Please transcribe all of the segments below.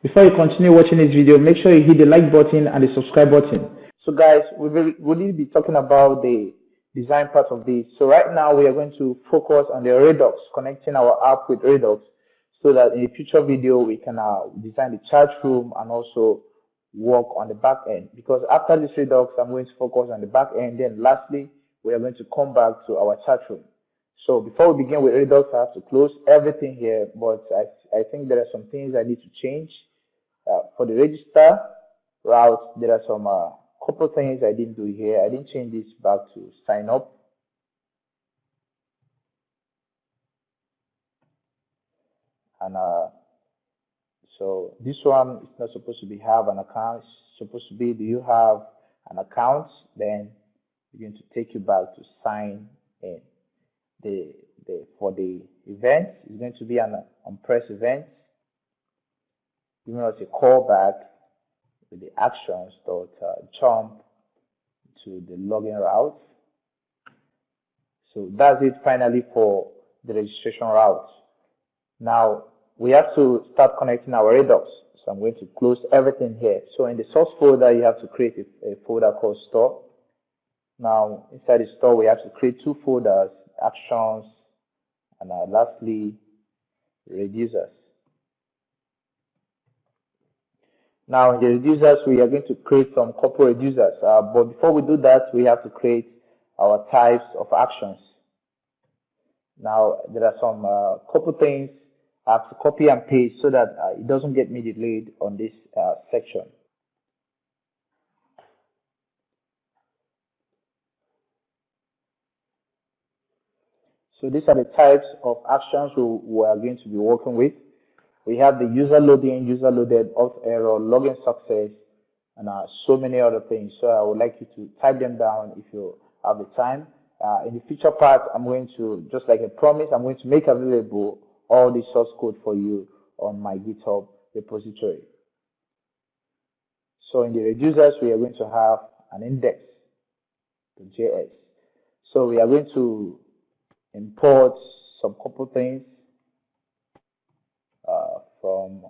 Before you continue watching this video, make sure you hit the like button and the subscribe button. So guys, we will really be talking about the design part of this. So right now we are going to focus on the Redux, connecting our app with Redux, so that in a future video we can design the chat room and also work on the back end. Because after this Redux, I'm going to focus on the back end. Then lastly, we are going to come back to our chat room. So before we begin with Redux, I have to close everything here, but I think there are some things I need to change. For the register route, there are some couple things I didn't do here. I didn't change this back to sign up. And so this one is not supposed to be have an account. It's supposed to be, do you have an account? Then you're going to take you back to sign in. For the event, it's going to be an on-press event, giving us a callback with the actions dot jump to the login route. So that's it finally for the registration route. Now we have to start connecting our Redux. So I'm going to close everything here. So in the source folder, you have to create a folder called store. Now inside the store, we have to create two folders, actions, and lastly, reducers. Now in the reducers, we are going to create some couple reducers. But before we do that, we have to create our types of actions. Now there are some couple things I have to copy and paste so that it doesn't get me delayed on this section. So these are the types of actions we are going to be working with. We have the user loading, user loaded, auth error, login success, and so many other things. So I would like you to type them down if you have the time. In the future part, I'm going to, just like a promise, I'm going to make available all the source code for you on my GitHub repository. So in the reducers, we are going to have an index.js. So we are going to import some couple things from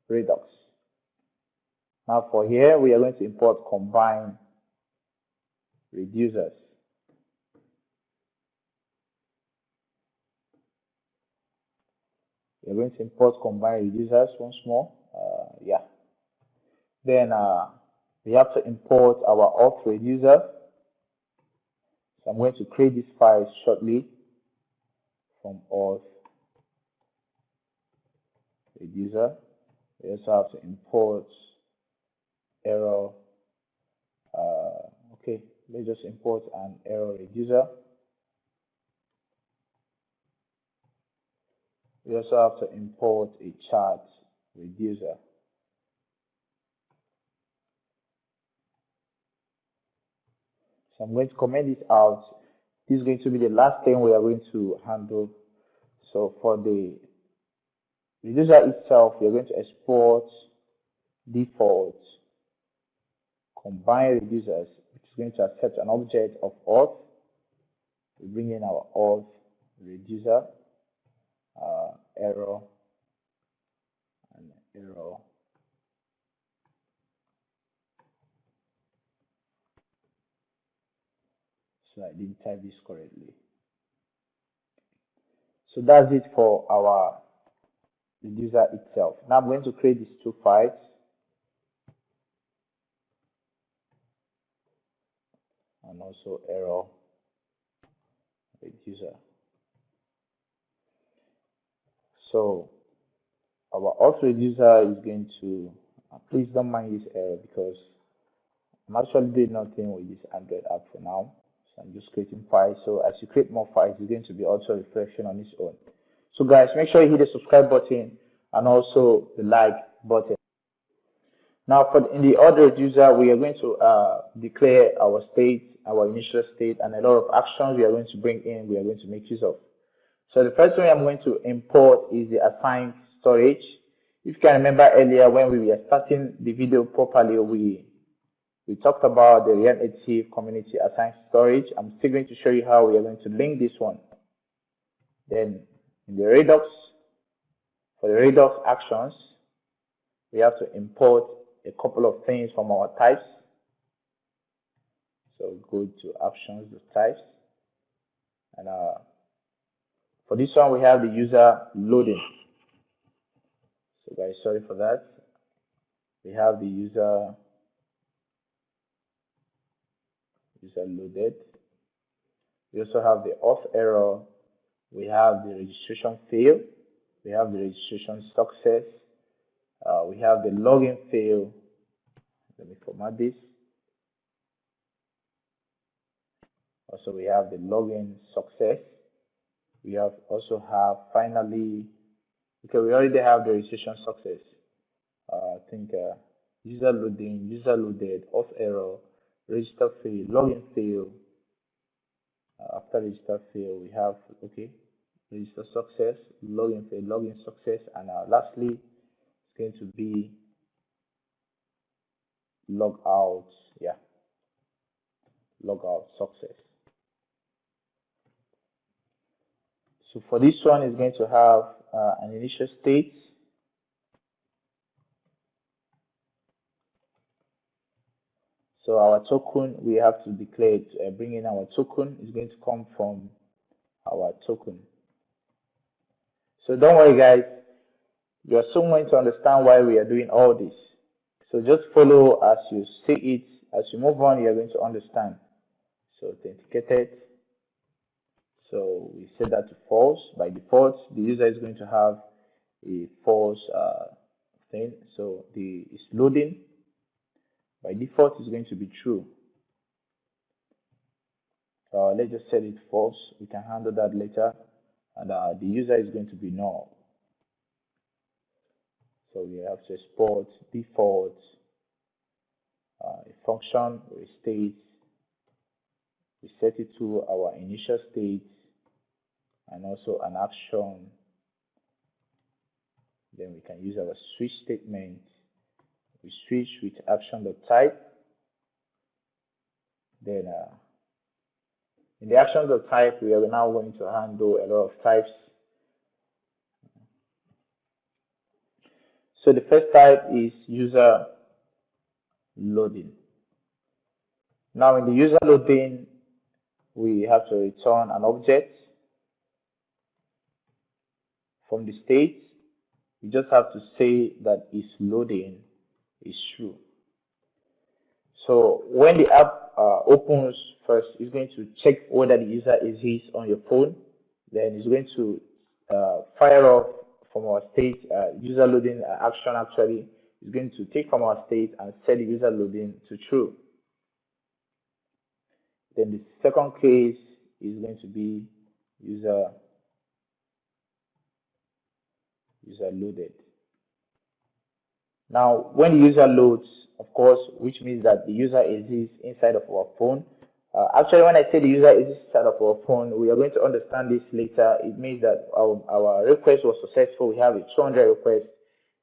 Redux. Now for here, we are going to import combine reducers. We are going to import combine reducers once more. Then we have to import our auth reducer. So I'm going to create this file shortly from auth reducer. We also have to import error. Okay, let's just import an error reducer. We also have to import a chat reducer. So I'm going to comment this out. This is going to be the last thing we are going to handle. So for the reducer itself, we are going to export default combine reducers, which is going to accept an object of auth. We bring in our auth reducer, error, and error. So I didn't type this correctly. So that's it for our reducer itself. Now I'm going to create these two files. And also error reducer. So our auth reducer is going to, please don't mind this error because I'm actually doing nothing with this Android app for now. So I'm just creating files. So as you create more files, it's going to be also refreshing on its own. So guys, make sure you hit the subscribe button and also the like button. Now in the auth reducer, we are going to declare our state, our initial state, and a lot of actions we are going to bring in, we are going to make use of. So the first thing I'm going to import is the assigned storage. If you can remember earlier when we were starting the video properly, we talked about the React Native community assigned storage. I'm still going to show you how we are going to link this one. Then in the Redux, for the Redux actions, we have to import a couple of things from our types. So go to options, the types, and for this one we have the user loading. So guys, sorry for that. We have the user loaded. We also have the auth error. We have the registration fail. We have the registration success. We have the login fail. Let me format this. Also, we have the login success. We also have finally, okay, we already have the registration success. I think user loading, user loaded, auth error, register fail, login fail. After register fail, we have, okay, register success, login fail, login success, and lastly, it's going to be log out, yeah, log out success. So for this one, it's going to have an initial state. So our token, we have to declare it, bring in our token is going to come from our token. So don't worry guys, you are soon going to understand why we are doing all this. So just follow as you see it. As you move on, you are going to understand. So authenticated. So we set that to false. By default, the user is going to have a false thing. So it's loading. By default, it's going to be true. Let's just set it false. We can handle that later. And the user is going to be null. So we have to export default a function or a state. We set it to our initial state and also an action. Then we can use our switch statement. We switch with action.type. Then in the action.type, we are now going to handle a lot of types. So the first type is user loading. Now in the user loading, we have to return an object from the state. We just have to say that it's loading is true. So when the app opens first, it's going to check whether the user exists on your phone. Then it's going to fire off from our state user loading action. Actually, is going to take from our state and set the user loading to true. Then the second case is going to be user loaded. Now, when the user loads, of course, which means that the user exists inside of our phone. Actually, when I say the user exists inside of our phone, we are going to understand this later. It means that our request was successful. We have a 200 request.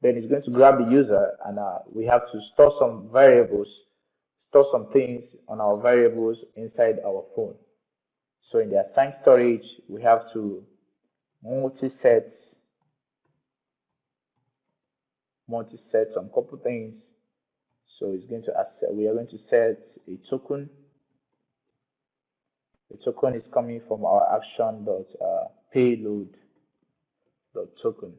Then it's going to grab the user, and we have to store some variables, store some things on our variables inside our phone. So in the assigned storage, we have to multi-set some couple things. So it's going to we are going to set a token. The token is coming from our action.payload.token.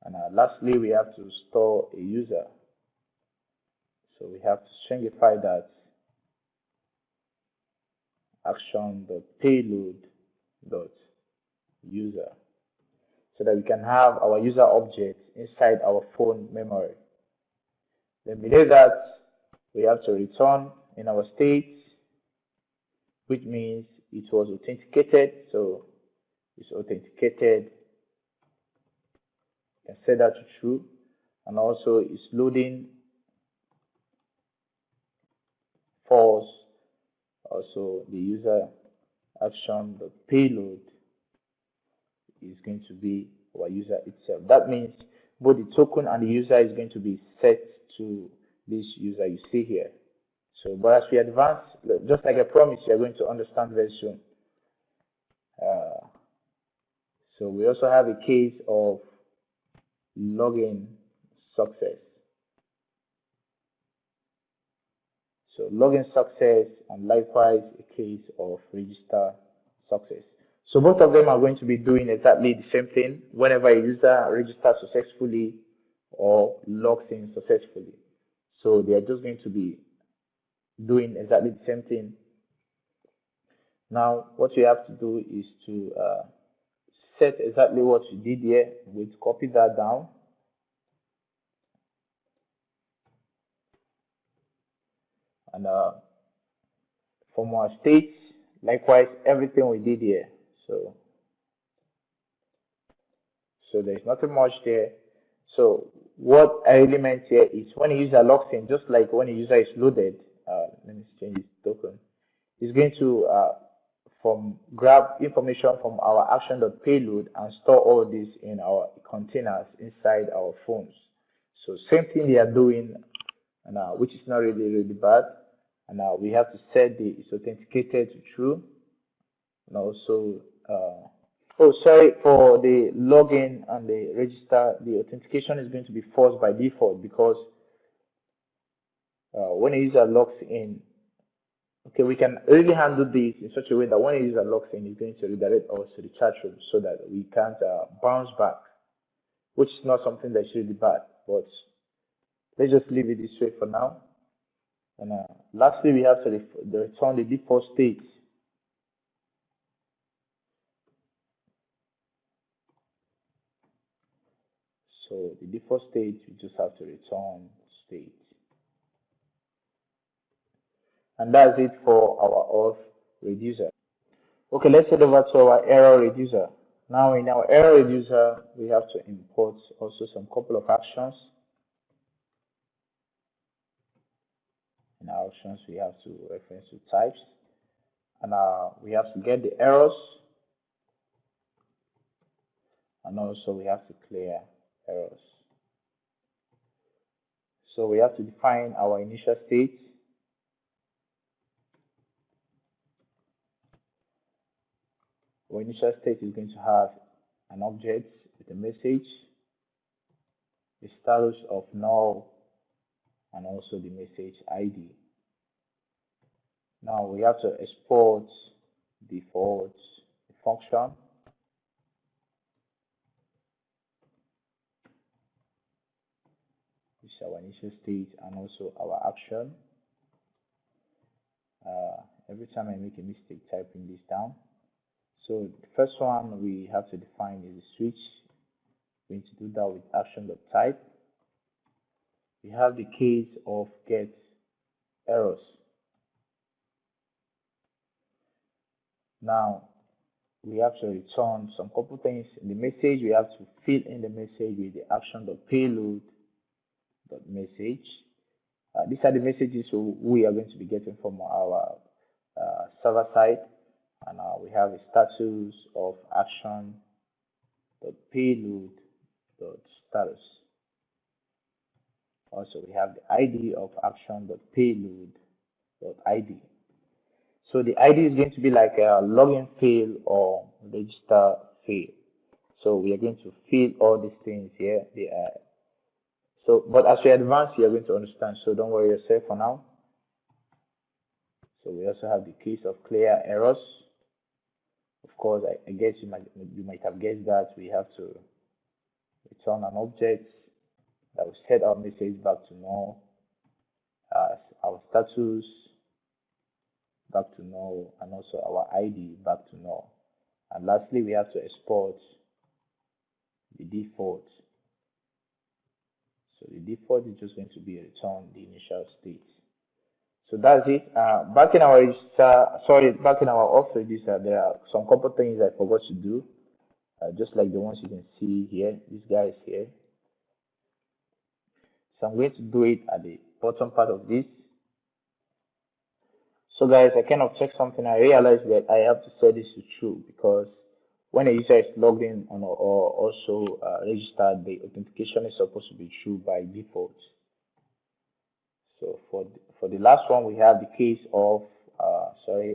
And lastly, we have to store a user. So we have to stringify that action.payload.user so that we can have our user object inside our phone memory. Then below that, we have to return in our state, which means it was authenticated. So it's authenticated. You can set that to true. And also it's loading false. Also the user action.payload is going to be our user itself. That means both the token and the user is going to be set to this user you see here. So, but as we advance, just like I promised, you are going to understand very soon. So we also have a case of login success. So login success and likewise a case of register success. So both of them are going to be doing exactly the same thing whenever a user registers successfully or logs in successfully. So they are just going to be doing exactly the same thing. Now what you have to do is to set exactly what you did here. We'll copy that down. And from our states, likewise everything we did here. So there's nothing much there. So what I really meant here is when a user logs in, just like when a user is loaded, let me change this token, it's going to grab information from our action.payload and store all this in our containers inside our phones. So same thing they are doing, and which is not really bad. And we have to set the it's authenticated to true, and also oh, sorry, for the login and the register, the authentication is going to be false by default because when a user logs in, okay, we can really handle this in such a way that when a user logs in, it's going to redirect us to the chat room so that we can't bounce back, which is not something that's really bad. But let's just leave it this way for now. And lastly, we have to return the default state. So the default state, we just have to return state. And that's it for our auth reducer. Okay, let's head over to our error reducer. Now in our error reducer, we have to import also some couple of actions. In our actions, we have to reference to types. And we have to get the errors. And also we have to clear errors. So we have to define our initial state. Our initial state is going to have an object with a message, the status of null, and also the message ID. Now we have to export default function. This is our initial state and also our action. Every time I make a mistake typing this down. So the first one we have to define is a switch. We're going to do that with action.type. We have the case of get errors. Now we have to return some couple things in the message. We have to fill in the message with the action.payload.message. These are the messages we are going to be getting from our server side, and we have a status of action.payload.status. Also, we have the ID of action.payload.id. So the ID is going to be like a login field or register field. So we are going to fill all these things here. But as we advance, you are going to understand. So don't worry yourself for now. So we also have the case of clear errors. Of course, I guess you might have guessed that we have to return an object that will set our message back to null, our status back to null, and also our ID back to null. And lastly, we have to export the default. So the default is just going to be return the initial state. So that's it. Back in our auth register, there are some couple things I forgot to do, just like the ones you can see here. These guys here. So I'm going to do it at the bottom part of this. So guys, I kind of checked something. I realized that I have to set this to true because when a user is logged in or also registered, the authentication is supposed to be true by default. So for the last one, we have the case of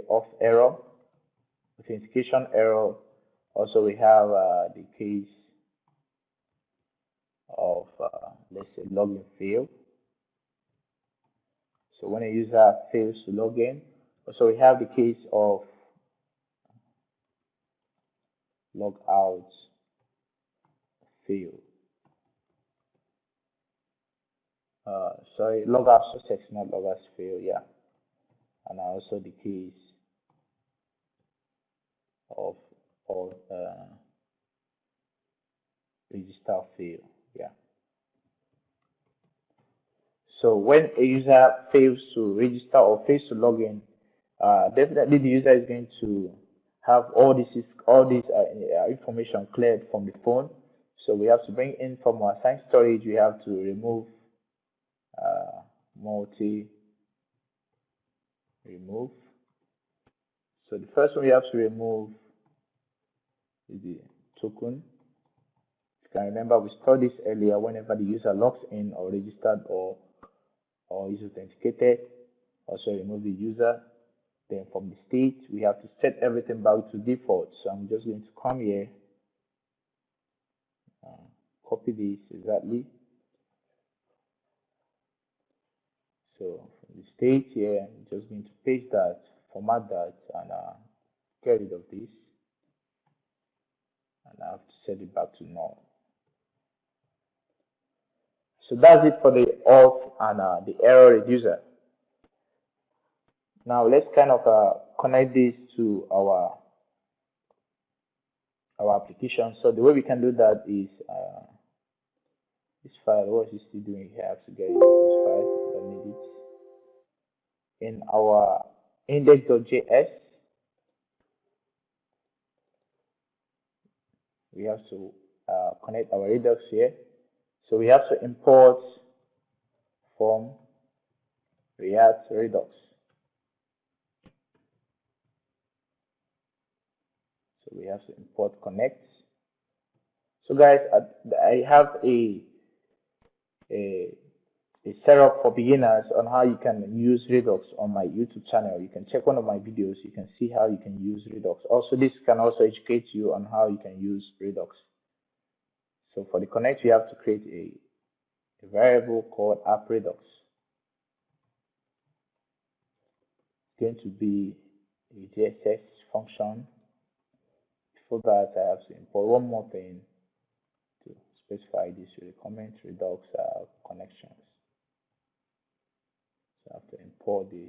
of error, authentication error. Also, we have the case of let's say a login fail. So when a user fails to log in, so we have the case of logout fail. Sorry, logout success, not logout fail. Yeah, and also the case of register fail. Yeah. So when a user fails to register or fails to log in, definitely the user is going to have all this information cleared from the phone. So we have to bring in from our assigned storage. We have to remove multi remove. So the first one we have to remove is the token. You can remember we stored this earlier. Whenever the user logs in or registered or is authenticated, also remove the user. Then from the state, we have to set everything back to default. So I'm just going to come here, copy this exactly. So from the state here, I'm just going to paste that, format that, and get rid of this. And I have to set it back to null. So that's it for the auth and the error reducer. Now let's kind of connect this to our application. So the way we can do that is this file. What is it still doing here? I have to get rid of this file. I don't need it. In our index.js, we have to connect our Redux here. So we have to import from React Redux. So we have to import connect. So guys, I have a setup for beginners on how you can use Redux on my YouTube channel. You can check one of my videos. You can see how you can use Redux. Also, this can also educate you on how you can use Redux. So for the connect, you have to create a variable called app Redux. It's going to be a JSX function. Before that, I have to import one more thing to specify this with the comment Redux connections. So I have to import the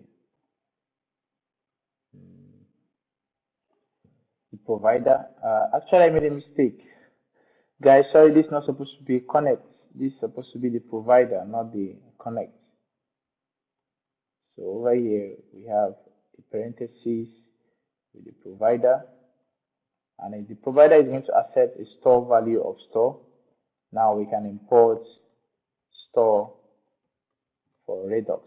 provider. Actually, I made a mistake. Guys, sorry, this is not supposed to be connect. This is supposed to be the provider, not the connect. So over here, we have the parentheses with the provider. And if the provider is going to accept a store value of store, now we can import store for Redux.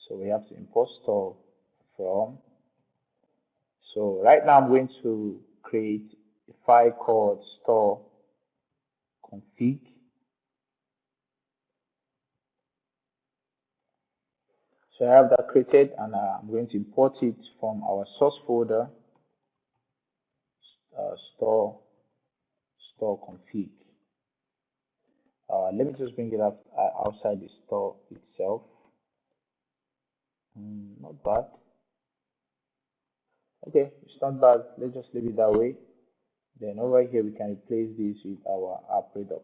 So we have to import store from. So right now I'm going to create a file called store config. So I have that created, and I'm going to import it from our source folder, store config. Let me just bring it up outside the store itself. Not bad. Okay, it's not bad. Let's just leave it that way. Then over here we can replace this with our app Redux.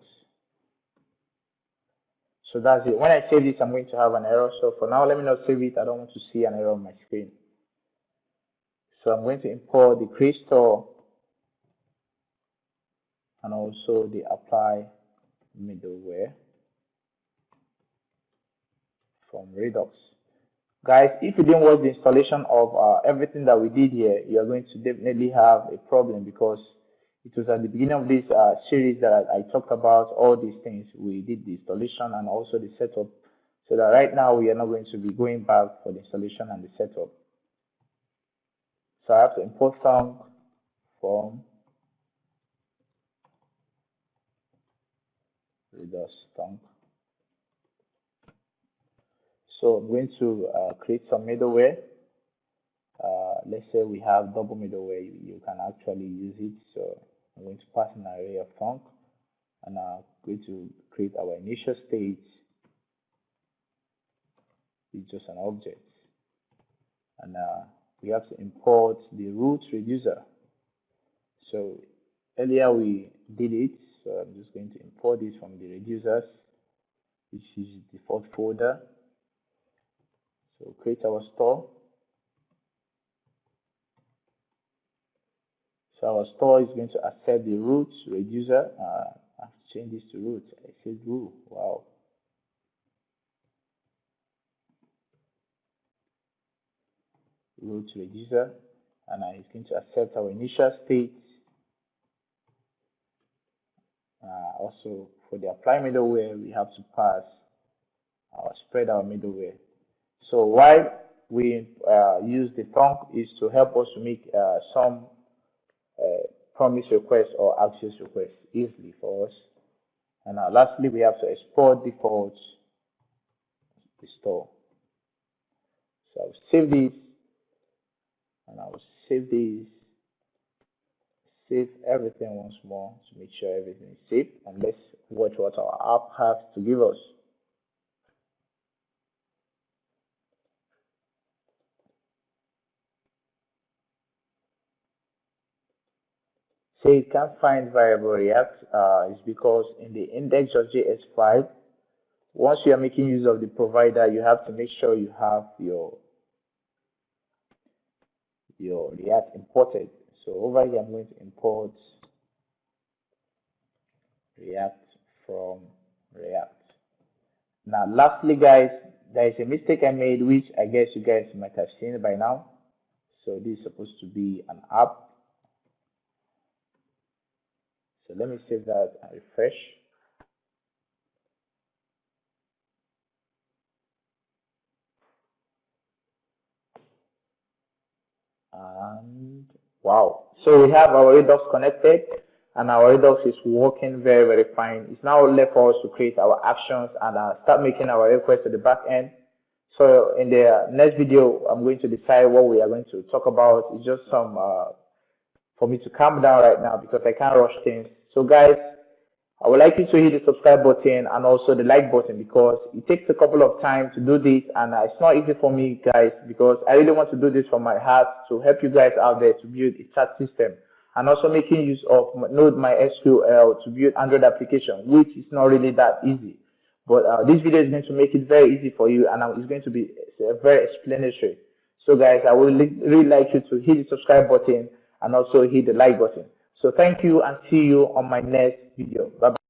So that's it. When I save this, I'm going to have an error. So for now, let me not save it. I don't want to see an error on my screen. So I'm going to import the create store and also the apply middleware from Redux. Guys, if you didn't watch the installation of everything that we did here, you're going to definitely have a problem, because it was at the beginning of this series that I talked about all these things. We did the installation and also the setup, so that right now we are not going to be going back for the installation and the setup. So I have to import some from Redux stunk. So I'm going to create some middleware. Let's say we have double middleware, you can actually use it. So I'm going to pass an array of func, and I'm going to create our initial state with just an object. And we have to import the root reducer. So earlier we did it, so I'm just going to import this from the reducers, which is the default folder. So create our store. So our store is going to accept the root reducer. I have to change this to root. I said root. Wow. Root reducer, and it's going to accept our initial state. Also, for the apply middleware, we have to pass our spread our middleware. So why we use the func is to help us to make some promise requests or access requests easily for us. And lastly, we have to export defaults to the store. So I'll save this, and I'll save this, save everything once more to make sure everything is safe, and let's watch what our app has to give us. Say it can't find variable React is because in the index.js file, once you are making use of the provider, you have to make sure you have your React imported. So over here, I'm going to import React from React. Now, lastly, guys, there is a mistake I made, which I guess you guys might have seen by now. So this is supposed to be an app. So let me save that and refresh. And wow, so we have our Redux connected, and our Redux is working very, very fine. It's now left for us to create our actions and start making our requests to the back end. So in the next video, I'm going to decide what we are going to talk about. It's just some for me to calm down right now because I can't rush things. So guys, I would like you to hit the subscribe button and also the like button, because it takes a couple of time to do this, and it's not easy for me, guys, because I really want to do this from my heart to help you guys out there to build a chat system, and also making use of Node mysql to build Android application, which is not really that easy. But this video is going to make it very easy for you, and it's going to be very explanatory. So guys, I would really like you to hit the subscribe button and also hit the like button. So thank you, and see you on my next video. Bye bye.